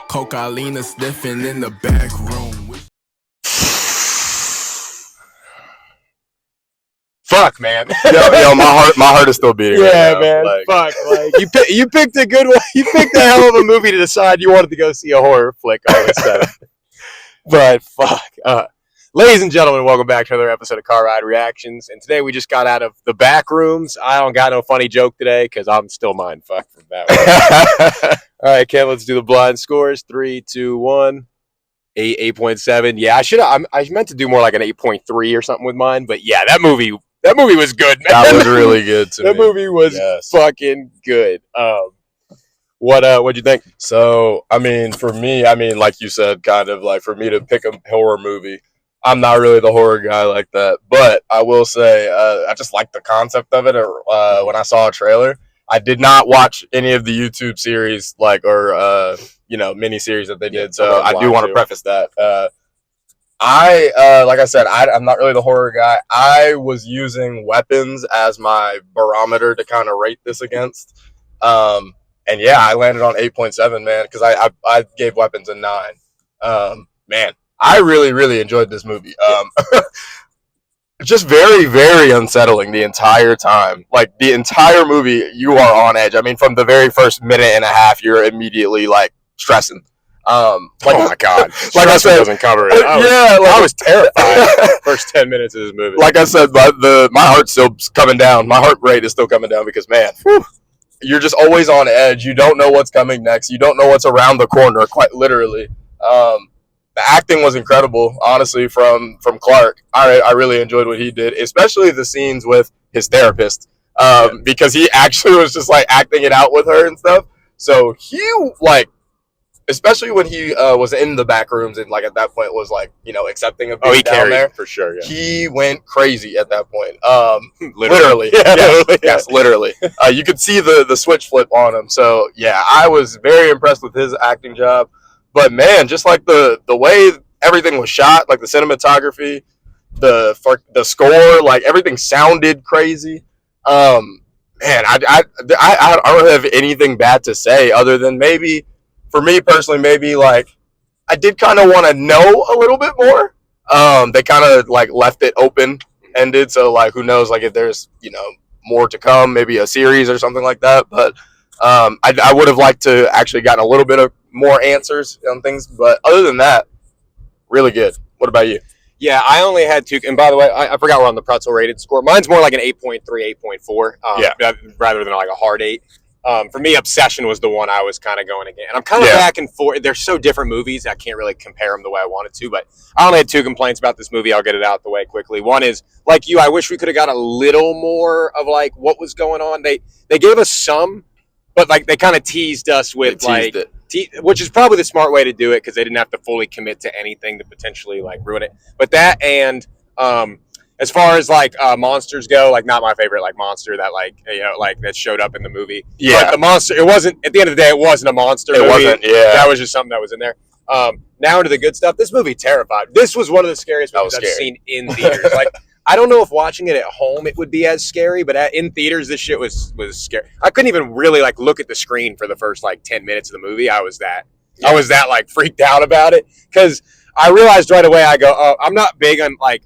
Cocaine sniffing in the back room. Fuck, man. yo, my heart is still beating. Yeah, right now. man. Like, fuck. Like you picked a good one. You picked a hell of a movie to decide you wanted to go see a horror flick all of a sudden. But fuck. Ladies and gentlemen, welcome back to another episode of Car Ride Reactions. And today we just got out of the Backrooms. I don't got no funny joke today because I'm still mind fucked from that one. All right, Ken, let's do the blind scores. 3, 2, 1. 8.7. Yeah, I meant to do more like an 8.3 or something with mine, but yeah, that movie was good, man. that was really good to me. That movie was fucking good. What'd you think? So, I mean, for me, like you said, kind of like for me to pick a horror movie, I'm not really the horror guy like that. But I will say, I just like the concept of it. When I saw a trailer, I did not watch any of the YouTube series, like mini series that they did. So I do want to preface that. Like I said, I'm not really the horror guy. I was using weapons as my barometer to kind of rate this against. And yeah, I landed on 8.7, man, because I gave weapons a 9. Man, I really, really enjoyed this movie. Just very, very unsettling the entire time. Like, the entire movie, you are on edge. I mean, from the very first minute and a half, you're immediately, like, stressing. Oh my god! Like I said, doesn't cover it. I was terrified first 10 minutes of this movie. Like I said, my heart's still coming down. My heart rate is still coming down because, man, you're just always on edge. You don't know what's coming next. You don't know what's around the corner, quite literally. The acting was incredible, honestly, from Clark. I really enjoyed what he did, especially the scenes with his therapist, because he actually was just like acting it out with her and stuff. So he like. Especially when he was in the back rooms and like at that point was like, accepting of being down there for sure. Yeah. He went crazy at that point. Literally. Yes, literally. You could see the switch flip on him. So yeah, I was very impressed with his acting job. But man, just like the way everything was shot, like the cinematography, the score, like everything sounded crazy. Man, I don't have anything bad to say other than maybe. For me personally, maybe like I did kind of want to know a little bit more. They kind of like left it open ended, so like who knows, like if there's more to come, maybe a series or something like that. But I would have liked to actually gotten a little bit of more answers on things. But other than that, really good. What about you? Yeah, I only had 2. And by the way, I forgot we're on the pretzel rated score. Mine's more like an 8.3, 8.4. Rather than like a hard 8. For me, Obsession was the one I was kind of going again. And I'm kind of back and forth. They're so different movies. I can't really compare them the way I wanted to. But I only had 2 complaints about this movie. I'll get it out the way quickly. One is, like you, I wish we could have got a little more of like what was going on. They gave us some, but like they kind of teased us with which is probably the smart way to do it because they didn't have to fully commit to anything to potentially like ruin it. But that and as far as like monsters go, like not my favorite like monster that like that showed up in the movie. Yeah, but the monster, it wasn't at the end of the day. It wasn't a monster. It wasn't. Yeah, that was just something that was in there. Now into the good stuff. This movie terrified. This was one of the scariest movies I've seen in theaters. Like I don't know if watching it at home it would be as scary, but in theaters this shit was scary. I couldn't even really like look at the screen for the first like 10 minutes of the movie. I was that like freaked out about it because I realized right away. I go, oh, I'm not big on like.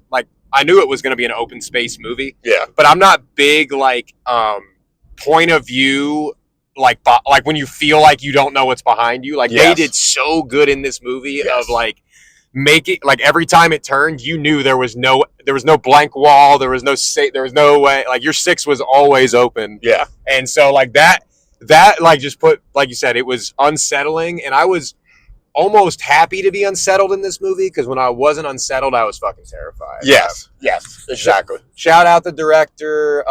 I knew it was going to be an open space movie. Yeah. But I'm not big like point of view like when you feel like you don't know what's behind you. Like they did so good in this movie of like make it like every time it turned, you knew there was no blank wall, there was no way like your 6 was always open. Yeah. And so like that like just put like you said, it was unsettling and I was almost happy to be unsettled in this movie because when I wasn't unsettled, I was fucking terrified. Yes, exactly. Shout out the director,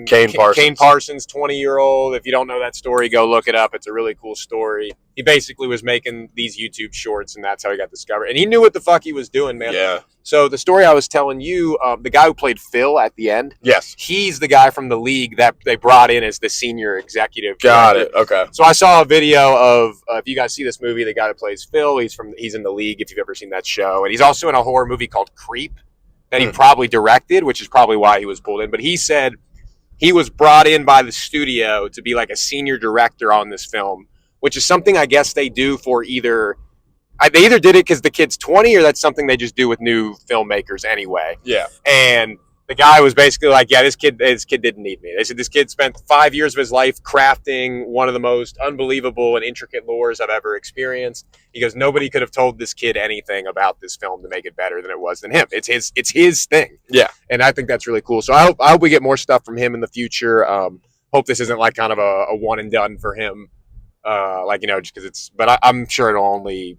Kane Parsons, 20-year-old. If you don't know that story, go look it up. It's a really cool story. He basically was making these YouTube shorts, and that's how he got discovered. And he knew what the fuck he was doing, man. Yeah. So the story I was telling you, the guy who played Phil at the end, yes, he's the guy from the league that they brought in as the senior executive. Got it. Okay. So I saw a video of if you guys see this movie, the guy that plays Phil, he's in the league. If you've ever seen that show, and he's also in a horror movie called Creep that he probably directed, which is probably why he was pulled in. But he said he was brought in by the studio to be like a senior director on this film which is something I guess they do for they either did it because the kid's 20 or that's something they just do with new filmmakers anyway. Yeah. And the guy was basically like, yeah, this kid didn't need me. They said this kid spent 5 years of his life crafting one of the most unbelievable and intricate lores I've ever experienced. He goes, nobody could have told this kid anything about this film to make it better than it was than him. It's his thing. Yeah. And I think that's really cool. So I hope we get more stuff from him in the future. Hope this isn't like kind of a one and done for him. Just because but I'm sure it'll only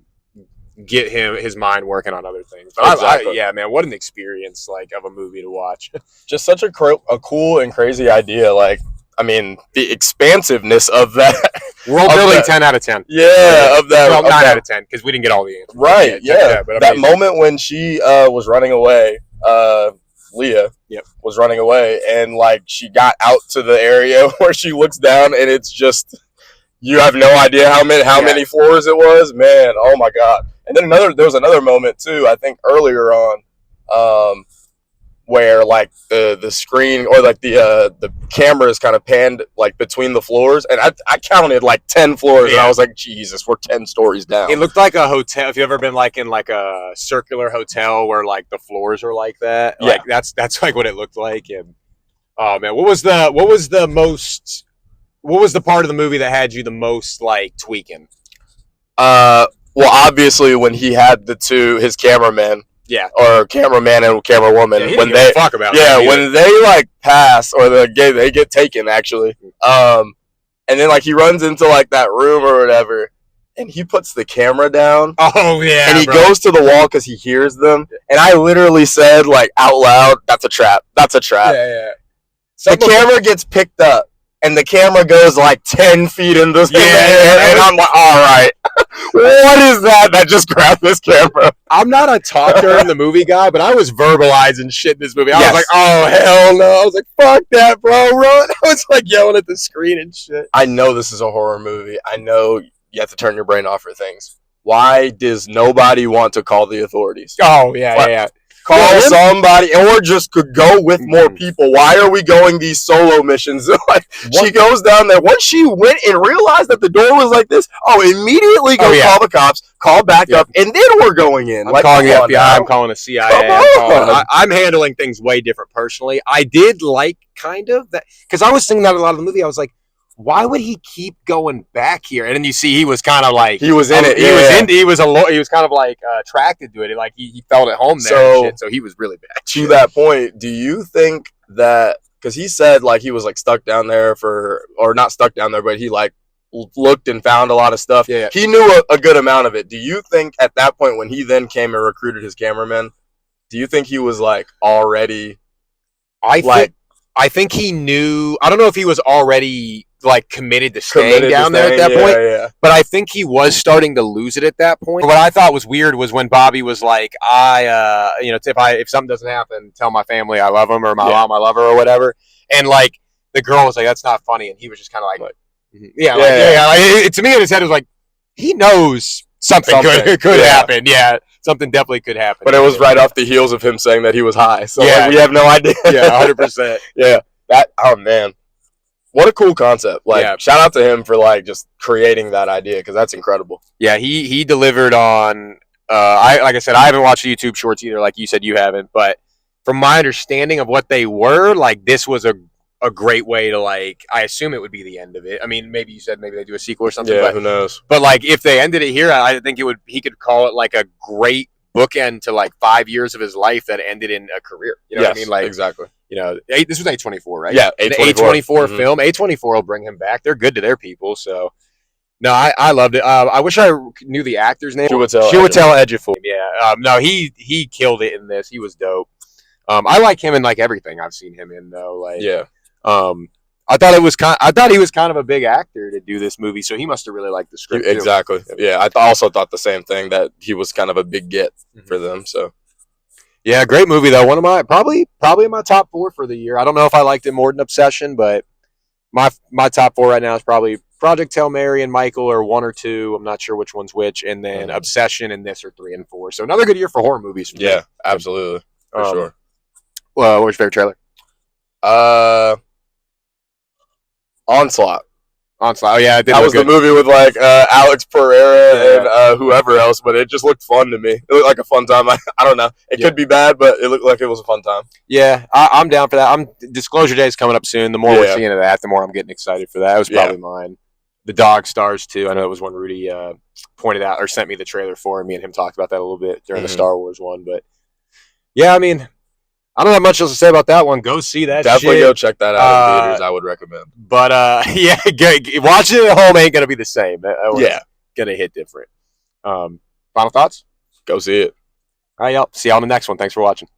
get his mind working on other things. But exactly. Yeah, man, what an experience of a movie to watch. Just such a cool and crazy idea. Like, I mean, the expansiveness of that world building. 10 out of 10. Yeah, of that. Well, 9 out of 10 because we didn't get all the answers. Right. Yeah. But that moment when she was running away, Leah was running away, and like she got out to the area where she looks down, and it's just you have no idea how many floors it was, man. Oh my god. And then there was another moment too, I think earlier on, where like the screen or like the camera is kind of panned like between the floors, and I counted like 10 floors, and I was like, Jesus, we're 10 stories down. It looked like a hotel. If you've ever been like in like a circular hotel where like the floors are like that, like that's like what it looked like. And oh man, what was the part of the movie that had you the most like tweaking? Well, obviously when he had his cameramen, or cameraman and camerawoman, when they talk about when they like pass or they get taken actually, and then like he runs into like that room or whatever, and he puts the camera down. Oh yeah, and he goes to the wall because he hears them, and I literally said like out loud, "That's a trap. That's a trap." Yeah. The camera gets picked up. And the camera goes like 10 feet in the air, and I'm like, all right, what is that just grabbed this camera? I'm not a talker in the movie guy, but I was verbalizing shit in this movie. I was like, oh, hell no. I was like, fuck that, bro, run. I was like yelling at the screen and shit. I know this is a horror movie. I know you have to turn your brain off for things. Why does nobody want to call the authorities? Oh, yeah. Call somebody, or just could go with more people. Why are we going these solo missions? Like, she goes down there. Once she went and realized that the door was like this, immediately go call the cops, call back up, and then we're going in. I'm calling the FBI. I'm calling the CIA. I'm handling things way different personally. I did like kind of that because I was thinking that a lot of the movie. I was like, why would he keep going back here? And then you see he was kind of like he was in it. He was kind of like attracted to it. Like he felt at home there. So, and shit, so he was really back. To that point, do you think that because he said like he was like stuck down there or not stuck down there, but he like looked and found a lot of stuff. Yeah. He knew a good amount of it. Do you think at that point when he then came and recruited his cameramen, do you think he was like already? I think he knew. I don't know if he was already like committed to staying down there at that point. But I think he was starting to lose it at that point. What I thought was weird was when Bobby was like, if something doesn't happen, tell my family I love them or my mom I love her or whatever. And like the girl was like, that's not funny. And he was just kind of like, to me in his head it was like, he knows something could happen. Yeah. Something definitely could happen. But it was right off the heels of him saying that he was high. So we have no idea. Yeah, 100%. Yeah. Oh man. What a cool concept. Shout out to him for like just creating that idea because that's incredible. Yeah, he delivered on like I said, I haven't watched the YouTube shorts either, like you said you haven't, but from my understanding of what they were, like this was a great way to like I assume it would be the end of it. I mean, maybe you said maybe they do a sequel or something. Yeah, who knows? But like if they ended it here, I think he could call it like a great bookend to like 5 years of his life that ended in a career. You know what I mean? Like exactly. You know, this was A24, right? Yeah, A24 film. A24 will bring him back. They're good to their people. So, no, I loved it. I wish I knew the actor's name. Chiwetel Ejiofor. Yeah. No, he killed it in this. He was dope. I like him in like everything I've seen him in though. Like, I thought he was kind of a big actor to do this movie, so he must have really liked the script. Exactly. Too. Yeah, I also thought the same thing that he was kind of a big get for them. So. Yeah, great movie though. One of my probably in my top 4 for the year. I don't know if I liked it more than Obsession, but my top 4 right now is probably Project Hail Mary and Michael, or 1 or 2. I'm not sure which one's which, and then Obsession and this are 3 and 4. So another good year for horror movies. Yeah, absolutely, for sure. Well, what's your favorite trailer? Onslaught. Onslaught. Oh yeah, that was the movie with like Alex Pereira and whoever else, but it just looked fun to me. It looked like a fun time. I don't know. It could be bad, but it looked like it was a fun time. Yeah, I'm down for that. Disclosure Day is coming up soon. The more we're seeing of that, the more I'm getting excited for that. That was probably mine. The Dog Stars too. I know it was one Rudy pointed out or sent me the trailer for. Me and him talked about that a little bit during the Star Wars one. But yeah, I mean, I don't have much else to say about that one. Go see that. Definitely go check that out in theaters. I would recommend. But yeah, watching it at home ain't gonna be the same. Gonna hit different. Final thoughts? Go see it. All right, y'all. See y'all on the next one. Thanks for watching.